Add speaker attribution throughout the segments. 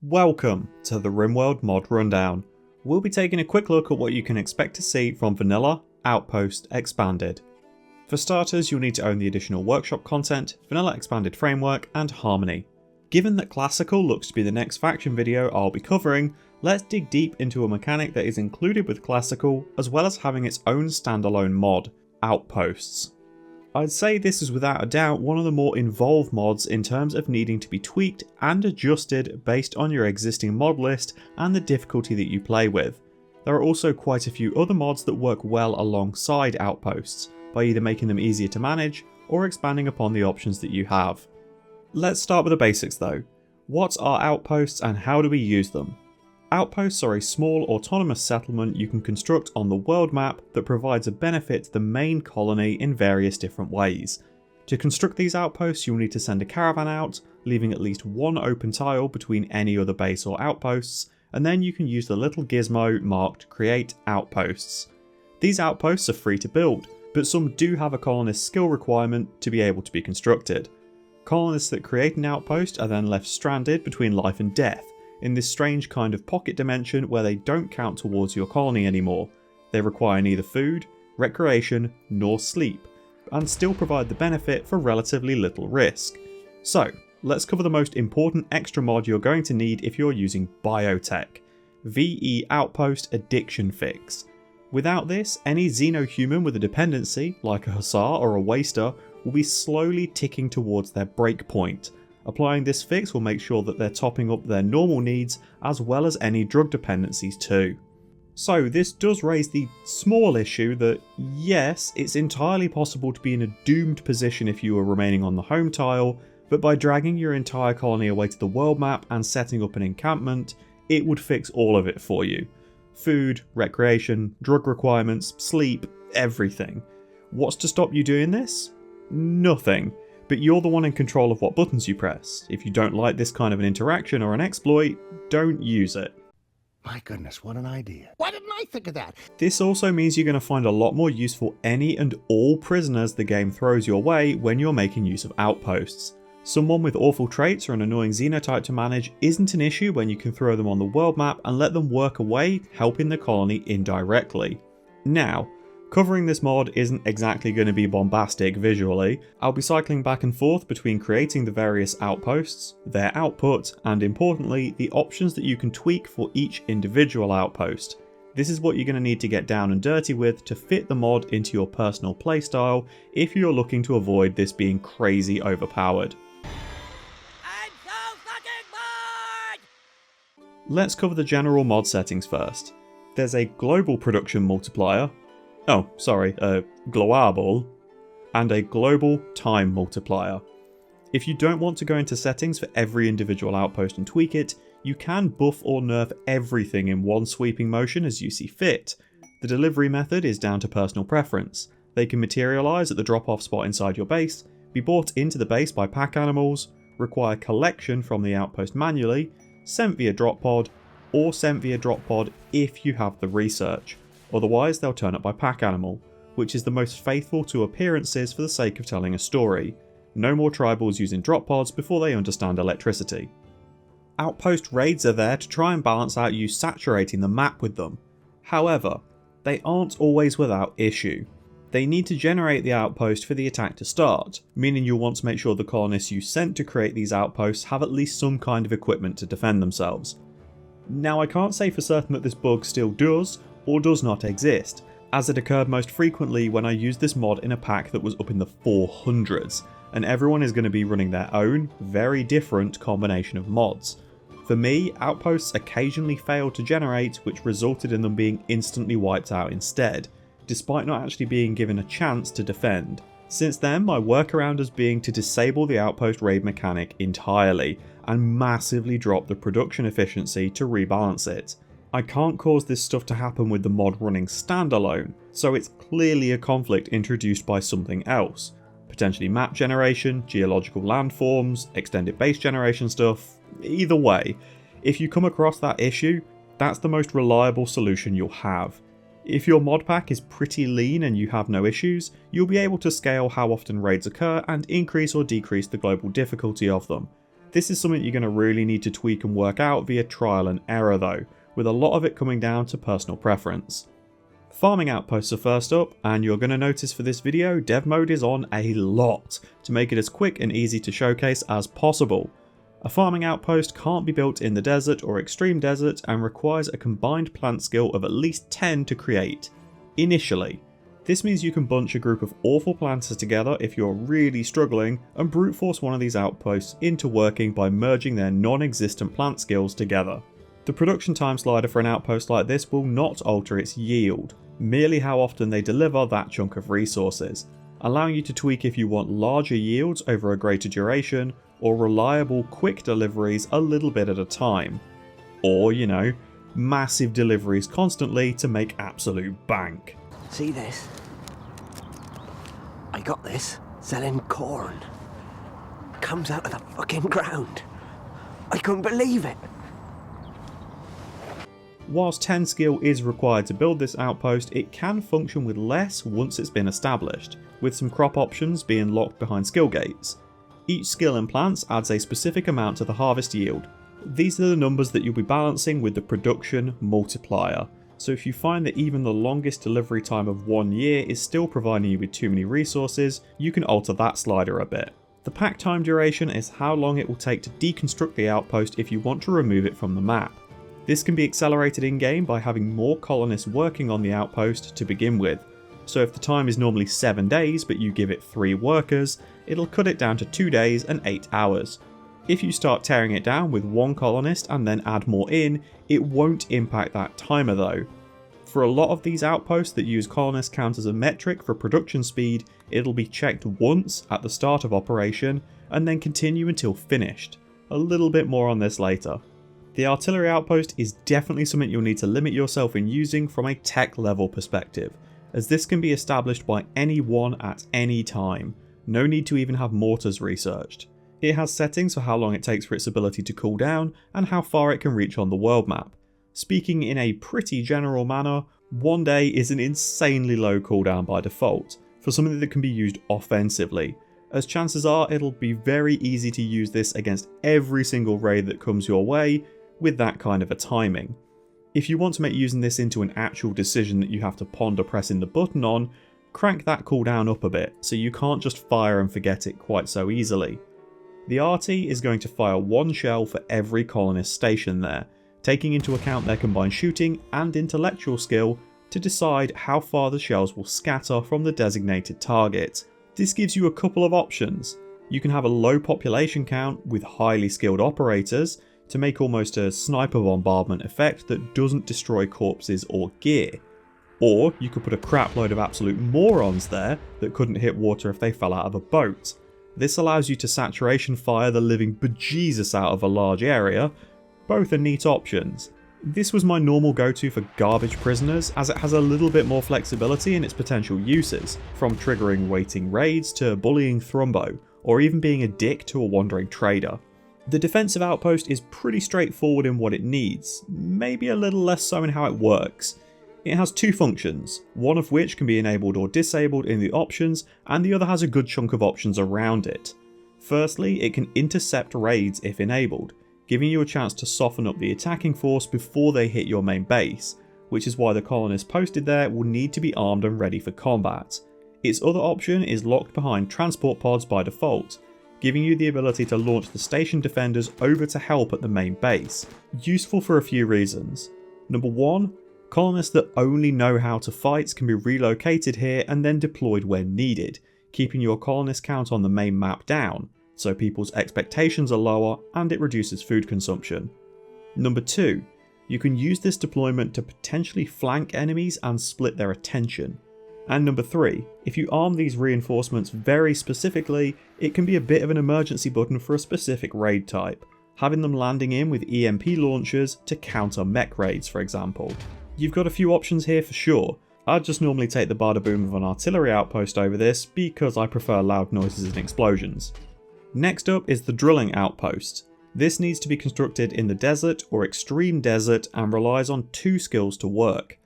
Speaker 1: Welcome to the Rimworld mod rundown. We'll be taking a quick look at what you can expect to see from Vanilla, Outpost, Expanded. For starters, you'll need to own the additional workshop content, Vanilla Expanded Framework, and Harmony. Given that Classical looks to be the next faction video I'll be covering, let's dig deep into a mechanic that is included with Classical, as well as having its own standalone mod, Outposts. I'd say this is without a doubt one of the more involved mods in terms of needing to be tweaked and adjusted based on your existing mod list and the difficulty that you play with. There are also quite a few other mods that work well alongside Outposts, by either making them easier to manage or expanding upon the options that you have. Let's start with the basics though. What are Outposts and how do we use them? Outposts are a small autonomous settlement you can construct on the world map that provides a benefit to the main colony in various different ways. To construct these outposts, you'll need to send a caravan out, leaving at least one open tile between any other base or outposts, and then you can use the little gizmo marked Create Outposts. These outposts are free to build, but some do have a colonist skill requirement to be able to be constructed. Colonists that create an outpost are then left stranded between life and death, in this strange kind of pocket dimension where they don't count towards your colony anymore. They require neither food, recreation, nor sleep, and still provide the benefit for relatively little risk. So, let's cover the most important extra mod you're going to need if you're using Biotech, VE Outpost Addiction Fix. Without this, any xenohuman with a dependency, like a Hussar or a Waster, will be slowly ticking towards their breakpoint. Applying this fix will make sure that they're topping up their normal needs as well as any drug dependencies too. So this does raise the small issue that yes, it's entirely possible to be in a doomed position if you are remaining on the home tile, but by dragging your entire colony away to the world map and setting up an encampment, it would fix all of it for you. Food, recreation, drug requirements, sleep, everything. What's to stop you doing this? Nothing. But you're the one in control of what buttons you press. If you don't like this kind of an interaction or an exploit, don't use it.
Speaker 2: My goodness, what an idea. Why didn't I think of that?
Speaker 1: This also means you're going to find a lot more use for any and all prisoners the game throws your way when you're making use of outposts. Someone with awful traits or an annoying xenotype to manage isn't an issue when you can throw them on the world map and let them work away, helping the colony indirectly. Now, covering this mod isn't exactly going to be bombastic visually. I'll be cycling back and forth between creating the various outposts, their output, and importantly, the options that you can tweak for each individual outpost. This is what you're going to need to get down and dirty with to fit the mod into your personal playstyle if you're looking to avoid this being crazy overpowered.
Speaker 3: I'm so fucking bored!
Speaker 1: Let's cover the general mod settings first. There's a global production multiplier, global, and a global time multiplier. If you don't want to go into settings for every individual outpost and tweak it, you can buff or nerf everything in one sweeping motion as you see fit. The delivery method is down to personal preference. They can materialise at the drop-off spot inside your base, be brought into the base by pack animals, require collection from the outpost manually, sent via drop pod, or sent via drop pod if you have the research. Otherwise, they'll turn up by pack animal, which is the most faithful to appearances for the sake of telling a story. No more tribals using drop pods before they understand electricity. Outpost raids are there to try and balance out you saturating the map with them. However, they aren't always without issue. They need to generate the outpost for the attack to start, meaning you'll want to make sure the colonists you sent to create these outposts have at least some kind of equipment to defend themselves. Now, I can't say for certain that this bug still does or does not exist, as it occurred most frequently when I used this mod in a pack that was up in the 400s, and everyone is going to be running their own, very different combination of mods. For me, outposts occasionally failed to generate, which resulted in them being instantly wiped out instead, despite not actually being given a chance to defend. Since then, my workaround has been to disable the outpost raid mechanic entirely, and massively drop the production efficiency to rebalance it. I can't cause this stuff to happen with the mod running standalone, so it's clearly a conflict introduced by something else. Potentially map generation, geological landforms, extended base generation stuff. Either way, if you come across that issue, that's the most reliable solution you'll have. If your mod pack is pretty lean and you have no issues, you'll be able to scale how often raids occur and increase or decrease the global difficulty of them. This is something you're going to really need to tweak and work out via trial and error though, with a lot of it coming down to personal preference. Farming outposts are first up, and you're going to notice for this video dev mode is on a lot to make it as quick and easy to showcase as possible. A farming outpost can't be built in the desert or extreme desert and requires a combined plant skill of at least 10 to create, initially. This means you can bunch a group of awful planters together if you're really struggling and brute force one of these outposts into working by merging their non-existent plant skills together. The production time slider for an outpost like this will not alter its yield, merely how often they deliver that chunk of resources, allowing you to tweak if you want larger yields over a greater duration or reliable quick deliveries a little bit at a time. Or, you know, massive deliveries constantly to make absolute bank.
Speaker 4: See this? I got this selling corn. Comes out of the fucking ground. I couldn't believe it.
Speaker 1: Whilst 10 skill is required to build this outpost, it can function with less once it's been established, with some crop options being locked behind skill gates. Each skill in plants adds a specific amount to the harvest yield. These are the numbers that you'll be balancing with the production multiplier. So if you find that even the longest delivery time of 1 year is still providing you with too many resources, you can alter that slider a bit. The pack time duration is how long it will take to deconstruct the outpost if you want to remove it from the map. This can be accelerated in-game by having more colonists working on the outpost to begin with. So if the time is normally 7 days but you give it 3 workers, it'll cut it down to 2 days and 8 hours. If you start tearing it down with 1 colonist and then add more in, it won't impact that timer though. For a lot of these outposts that use colonist count as a metric for production speed, it'll be checked once at the start of operation and then continue until finished. A little bit more on this later. The artillery outpost is definitely something you'll need to limit yourself in using from a tech level perspective, as this can be established by anyone at any time. No need to even have mortars researched. It has settings for how long it takes for its ability to cool down and how far it can reach on the world map. Speaking in a pretty general manner, 1 day is an insanely low cooldown by default, for something that can be used offensively, as chances are it'll be very easy to use this against every single raid that comes your way with that kind of a timing. If you want to make using this into an actual decision that you have to ponder pressing the button on, crank that cooldown up a bit so you can't just fire and forget it quite so easily. The RT is going to fire 1 shell for every colonist stationed there, taking into account their combined shooting and intellectual skill to decide how far the shells will scatter from the designated target. This gives you a couple of options. You can have a low population count with highly skilled operators to make almost a sniper bombardment effect that doesn't destroy corpses or gear. Or you could put a crap load of absolute morons there that couldn't hit water if they fell out of a boat. This allows you to saturation fire the living bejesus out of a large area. Both are neat options. This was my normal go-to for garbage prisoners, as it has a little bit more flexibility in its potential uses, from triggering waiting raids to bullying Thrumbo, or even being a dick to a wandering trader. The defensive outpost is pretty straightforward in what it needs, maybe a little less so in how it works. It has 2 functions, one of which can be enabled or disabled in the options, and the other has a good chunk of options around it. Firstly, it can intercept raids if enabled, giving you a chance to soften up the attacking force before they hit your main base, which is why the colonists posted there will need to be armed and ready for combat. Its other option is locked behind transport pods by default, giving you the ability to launch the station defenders over to help at the main base. Useful for a few reasons. Number 1, colonists that only know how to fight can be relocated here and then deployed when needed, keeping your colonist count on the main map down, so people's expectations are lower and it reduces food consumption. Number 2, you can use this deployment to potentially flank enemies and split their attention. And number 3, if you arm these reinforcements very specifically, it can be a bit of an emergency button for a specific raid type, having them landing in with EMP launchers to counter mech raids for example. You've got a few options here for sure. I'd just normally take the bada boom of an artillery outpost over this because I prefer loud noises and explosions. Next up is the drilling outpost. This needs to be constructed in the desert or extreme desert and relies on 2 skills to work.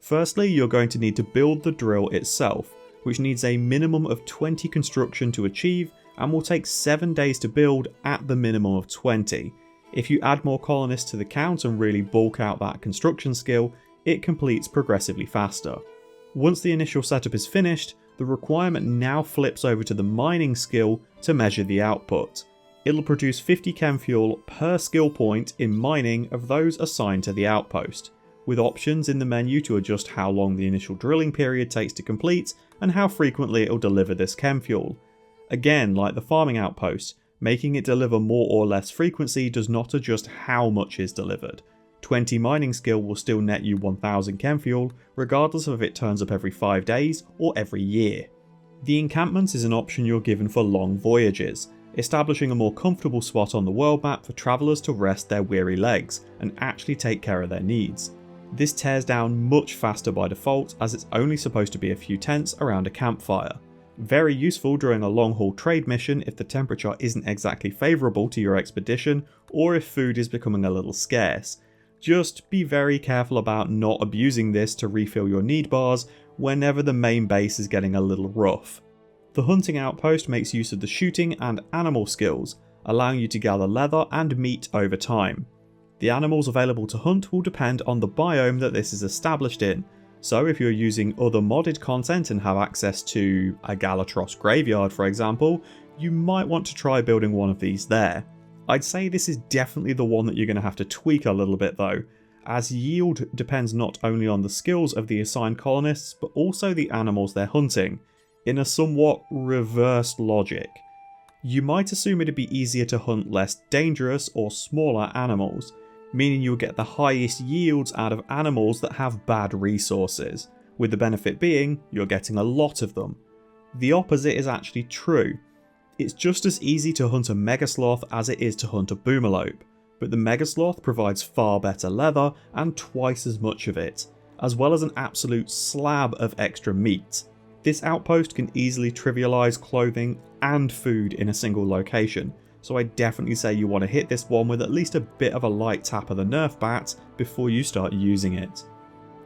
Speaker 1: Firstly, you're going to need to build the drill itself, which needs a minimum of 20 construction to achieve and will take 7 days to build at the minimum of 20. If you add more colonists to the count and really bulk out that construction skill, it completes progressively faster. Once the initial setup is finished, the requirement now flips over to the mining skill to measure the output. It'll produce 50 chem fuel per skill point in mining of those assigned to the outpost, with options in the menu to adjust how long the initial drilling period takes to complete and how frequently it'll deliver this chem fuel. Again, like the farming outpost, making it deliver more or less frequency does not adjust how much is delivered. 20 mining skill will still net you 1000 chem fuel, regardless of if it turns up every 5 days or every year. The encampment is an option you're given for long voyages, establishing a more comfortable spot on the world map for travellers to rest their weary legs and actually take care of their needs. This tears down much faster by default, as it's only supposed to be a few tents around a campfire. Very useful during a long haul trade mission if the temperature isn't exactly favourable to your expedition or if food is becoming a little scarce. Just be very careful about not abusing this to refill your need bars whenever the main base is getting a little rough. The hunting outpost makes use of the shooting and animal skills, allowing you to gather leather and meat over time. The animals available to hunt will depend on the biome that this is established in, so if you're using other modded content and have access to a Galatros graveyard for example, you might want to try building one of these there. I'd say this is definitely the one that you're going to have to tweak a little bit though, as yield depends not only on the skills of the assigned colonists but also the animals they're hunting, in a somewhat reversed logic. You might assume it'd be easier to hunt less dangerous or smaller animals, meaning you'll get the highest yields out of animals that have bad resources, with the benefit being you're getting a lot of them. The opposite is actually true. It's just as easy to hunt a megasloth as it is to hunt a boomalope, but the megasloth provides far better leather and twice as much of it, as well as an absolute slab of extra meat. This outpost can easily trivialise clothing and food in a single location, so I definitely say you want to hit this one with at least a bit of a light tap of the nerf bat before you start using it.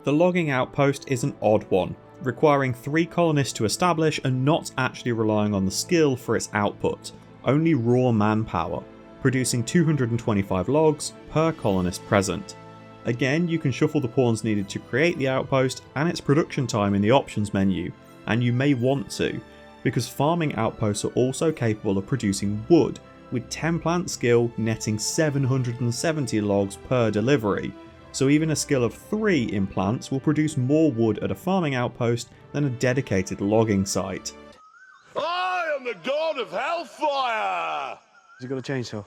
Speaker 1: The logging outpost is an odd one, requiring 3 colonists to establish and not actually relying on the skill for its output, only raw manpower, producing 225 logs per colonist present. Again, you can shuffle the pawns needed to create the outpost and its production time in the options menu, and you may want to, because farming outposts are also capable of producing wood, with 10 plant skill netting 770 logs per delivery, so even a skill of 3 in plants will produce more wood at a farming outpost than a dedicated logging site.
Speaker 5: I am the god of hellfire!
Speaker 4: Has he got a chainsaw?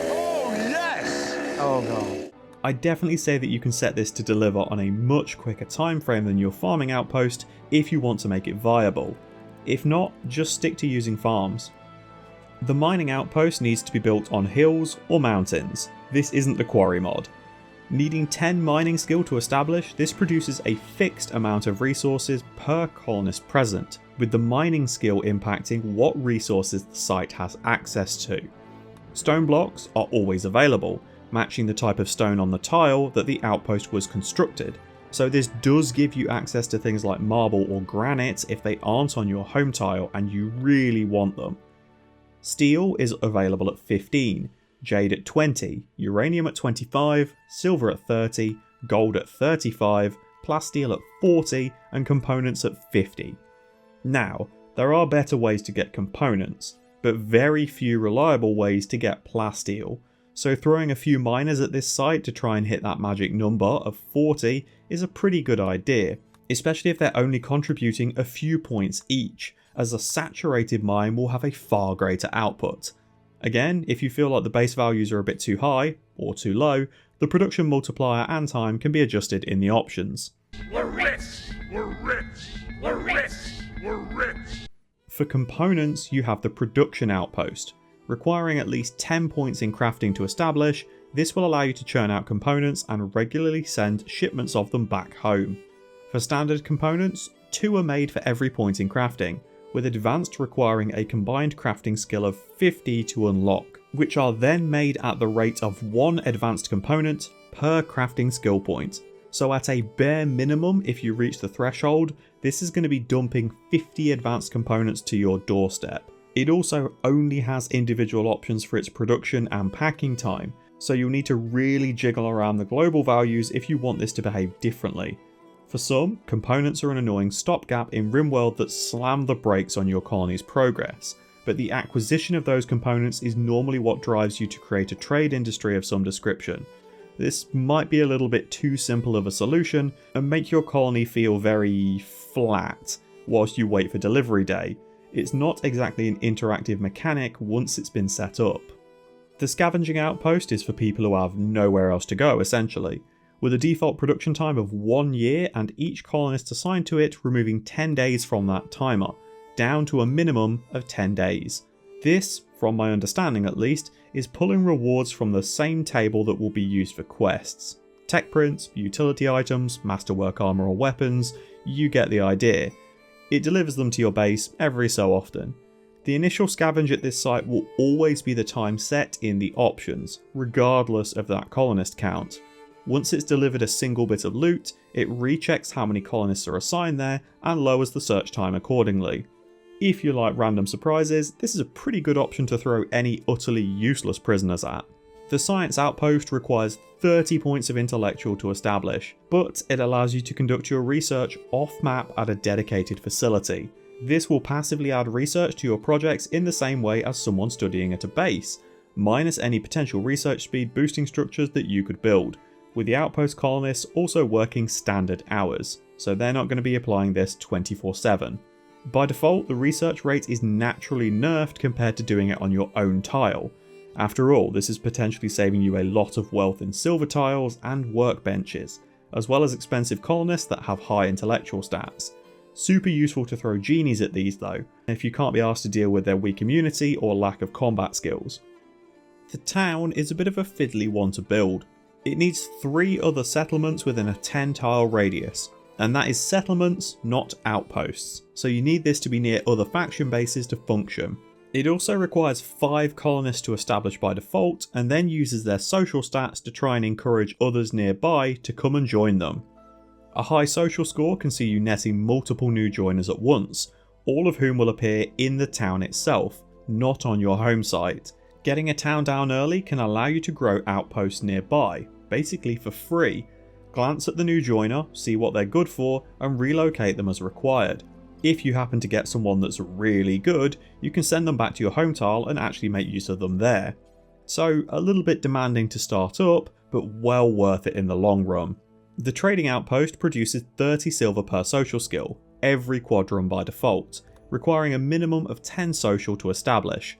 Speaker 5: Oh yes!
Speaker 4: Oh god.
Speaker 1: I definitely say that you can set this to deliver on a much quicker time frame than your farming outpost if you want to make it viable. If not, just stick to using farms. The mining outpost needs to be built on hills or mountains. This isn't the quarry mod. Needing 10 mining skill to establish, this produces a fixed amount of resources per colonist present, with the mining skill impacting what resources the site has access to. Stone blocks are always available, matching the type of stone on the tile that the outpost was constructed, so this does give you access to things like marble or granite if they aren't on your home tile and you really want them. Steel is available at 15, jade at 20, uranium at 25, silver at 30, gold at 35, plasteel at 40, and components at 50. Now, there are better ways to get components, but very few reliable ways to get plasteel, so throwing a few miners at this site to try and hit that magic number of 40 is a pretty good idea, especially if they're only contributing a few points each, as a saturated mine will have a far greater output. Again, if you feel like the base values are a bit too high, or too low, the production multiplier and time can be adjusted in the options.
Speaker 5: We're rich! We're rich! We're rich! We're rich!
Speaker 1: For components, you have the production outpost. Requiring at least 10 points in crafting to establish, this will allow you to churn out components and regularly send shipments of them back home. For standard components, 2 are made for every point in crafting, with advanced requiring a combined crafting skill of 50 to unlock, which are then made at the rate of 1 advanced component per crafting skill point, So at a bare minimum, if you reach the threshold, this is going to be dumping 50 advanced components to your doorstep. It also only has individual options for its production and packing time, so you'll need to really jiggle around the global values if you want this to behave differently. For some, components are an annoying stopgap in Rimworld that slam the brakes on your colony's progress, but the acquisition of those components is normally what drives you to create a trade industry of some description. This might be a little bit too simple of a solution and make your colony feel very flat whilst you wait for delivery day. It's not exactly an interactive mechanic once it's been set up. The scavenging outpost is for people who have nowhere else to go, essentially, with a default production time of 1 year and each colonist assigned to it removing 10 days from that timer, down to a minimum of 10 days. This, from my understanding at least, is pulling rewards from the same table that will be used for quests. Tech prints, utility items, masterwork armor or weapons, you get the idea. It delivers them to your base every so often. The initial scavenge at this site will always be the time set in the options, regardless of that colonist count. Once it's delivered a single bit of loot, it rechecks how many colonists are assigned there and lowers the search time accordingly. If you like random surprises, this is a pretty good option to throw any utterly useless prisoners at. The Science Outpost requires 30 points of intellectual to establish, but it allows you to conduct your research off-map at a dedicated facility. This will passively add research to your projects in the same way as someone studying at a base, minus any potential research speed boosting structures that you could build, with the Outpost colonists also working standard hours, so they're not going to be applying this 24/7. By default, the research rate is naturally nerfed compared to doing it on your own tile. After all, this is potentially saving you a lot of wealth in silver tiles and workbenches, as well as expensive colonists that have high intellectual stats. Super useful to throw genies at these though, if you can't be asked to deal with their weak immunity or lack of combat skills. The town is a bit of a fiddly one to build. It needs 3 other settlements within a 10 tile radius, and that is settlements, not outposts, so you need this to be near other faction bases to function. It also requires 5 colonists to establish by default, and then uses their social stats to try and encourage others nearby to come and join them. A high social score can see you netting multiple new joiners at once, all of whom will appear in the town itself, not on your home site. Getting a town down early can allow you to grow outposts nearby, basically for free. Glance at the new joiner, see what they're good for, and relocate them as required. If you happen to get someone that's really good, you can send them back to your home tile and actually make use of them there. So a little bit demanding to start up, but well worth it in the long run. The trading outpost produces 30 silver per social skill, every quadrum by default, requiring a minimum of 10 social to establish.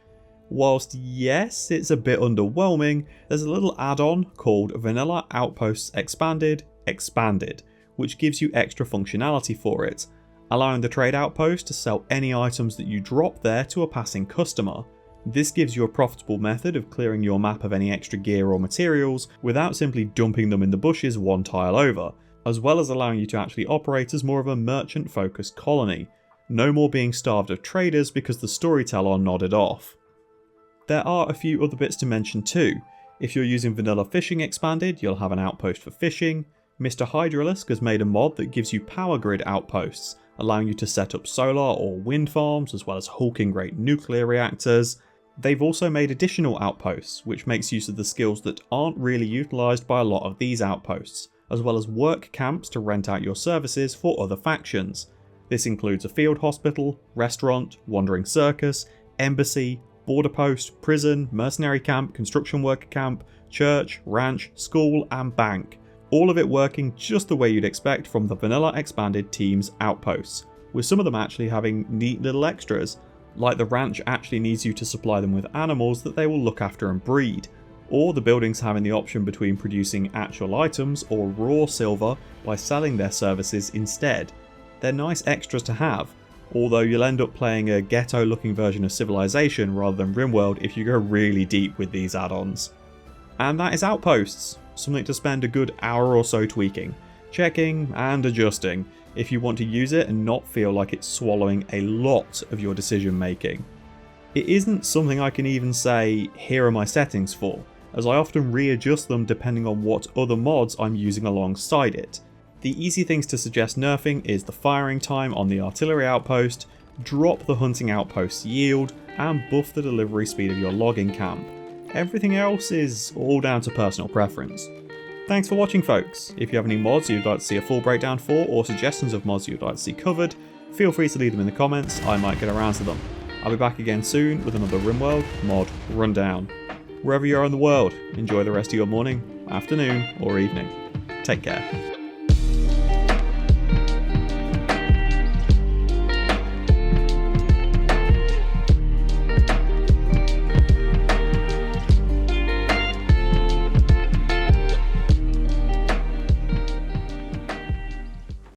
Speaker 1: Whilst yes, it's a bit underwhelming, there's a little add-on called Vanilla Outposts Expanded, which gives you extra functionality for it, allowing the trade outpost to sell any items that you drop there to a passing customer. This gives you a profitable method of clearing your map of any extra gear or materials without simply dumping them in the bushes one tile over, as well as allowing you to actually operate as more of a merchant-focused colony. No more being starved of traders because the storyteller nodded off. There are a few other bits to mention too. If you're using Vanilla Fishing Expanded, you'll have an outpost for fishing. MrHydralisk has made a mod that gives you power grid outposts, allowing you to set up solar or wind farms, as well as hulking great nuclear reactors. They've also made additional outposts, which makes use of the skills that aren't really utilised by a lot of these outposts, as well as work camps to rent out your services for other factions. This includes a field hospital, restaurant, wandering circus, embassy, border post, prison, mercenary camp, construction worker camp, church, ranch, school and bank. All of it working just the way you'd expect from the Vanilla Expanded Team's outposts, with some of them actually having neat little extras, like the ranch actually needs you to supply them with animals that they will look after and breed, or the buildings having the option between producing actual items or raw silver by selling their services instead. They're nice extras to have, although you'll end up playing a ghetto looking version of Civilization rather than Rimworld if you go really deep with these add-ons. And that is Outposts, something to spend a good hour or so tweaking, checking and adjusting if you want to use it and not feel like it's swallowing a lot of your decision making. It isn't something I can even say, here are my settings for, as I often readjust them depending on what other mods I'm using alongside it. The easy things to suggest nerfing is the firing time on the artillery outpost, drop the hunting outpost's yield, and buff the delivery speed of your logging camp. Everything else is all down to personal preference. Thanks for watching, folks. If you have any mods you'd like to see a full breakdown for, or suggestions of mods you'd like to see covered, feel free to leave them in the comments, I might get around to them. I'll be back again soon with another Rimworld mod rundown. Wherever you are in the world, enjoy the rest of your morning, afternoon, or evening. Take care.